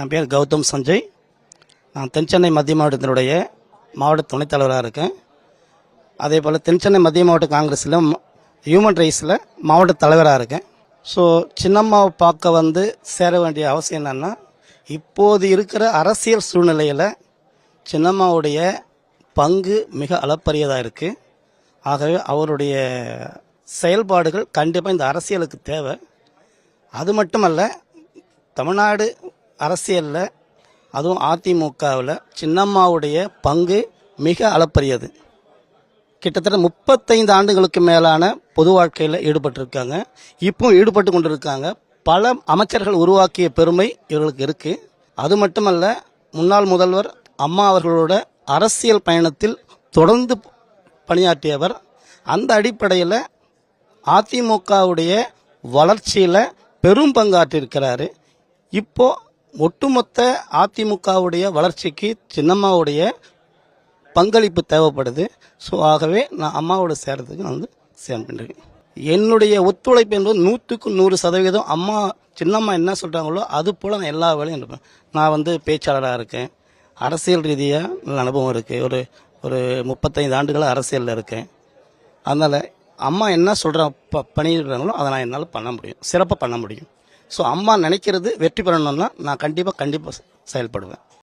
என் பேர் கௌதம் சஞ்சய். நான் தென்சென்னை மத்திய மாவட்டத்தினுடைய மாவட்ட துணைத் தலைவராக இருக்கேன். அதே போல் தென்சென்னை மத்திய மாவட்ட காங்கிரஸில் ஹியூமன் ரைட்ஸில் மாவட்ட தலைவராக இருக்கேன். ஸோ சின்னம்மாவை பார்க்க சேர வேண்டிய அவசியம் என்னென்னா, இப்போது இருக்கிற அரசியல் சூழ்நிலையில் சின்னம்மாவுடைய பங்கு மிக அளப்பரியதாக இருக்குது. ஆகவே அவருடைய செயல்பாடுகள் கண்டிப்பாக இந்த அரசியலுக்கு தேவை. அது மட்டுமல்ல, தமிழ்நாடு அரசியலில் அதுவும் அதிமுகவில் சின்னம்மாவுடைய பங்கு மிக அளப்பரியது. கிட்டத்தட்ட 35 ஆண்டுகளுக்கு மேலான பொது வாழ்க்கையில் ஈடுபட்டிருக்காங்க. இப்பவும் ஈடுபட்டு கொண்டிருக்காங்க. பல அமைச்சர்கள் உருவாக்கிய பெருமை இவர்களுக்கு இருக்குது. அது மட்டுமல்ல, முன்னாள் முதல்வர் அம்மா அவர்களோட அரசியல் பயணத்தில் தொடர்ந்து பணியாற்றியவர். அந்த அடிப்படையில் அதிமுகவுடைய வளர்ச்சியில் பெரும் பங்காற்றிருக்கிறாரு. இப்போ ஒட்டுமொத்த அதிமுகவுடைய வளர்ச்சிக்கு சின்னம்மாவுடைய பங்களிப்பு தேவைப்படுது. ஸோ ஆகவே நான் அம்மாவோட சேர்றதுக்கு நான் சேம் பண்ணுறேன். என்னுடைய ஒத்துழைப்பு என்பது 100க்கு 100% அம்மா சின்னம்மா என்ன சொல்கிறாங்களோ அது போல் நான் எல்லா வேலையும் இருப்பேன். நான் பேச்சாளராக இருக்கேன். அரசியல் ரீதியாக நல்ல அனுபவம் இருக்குது. ஒரு 35 ஆண்டுகளாக அரசியலில் இருக்கேன். அதனால் அம்மா என்ன பண்ணிடுறாங்களோ அதை நான் என்னால் பண்ண முடியும், சிறப்பாக பண்ண முடியும். ஸோ அம்மா நினைக்கிறது வெற்றி பெறணும்னா நான் கண்டிப்பாக செயல்படுவேன்.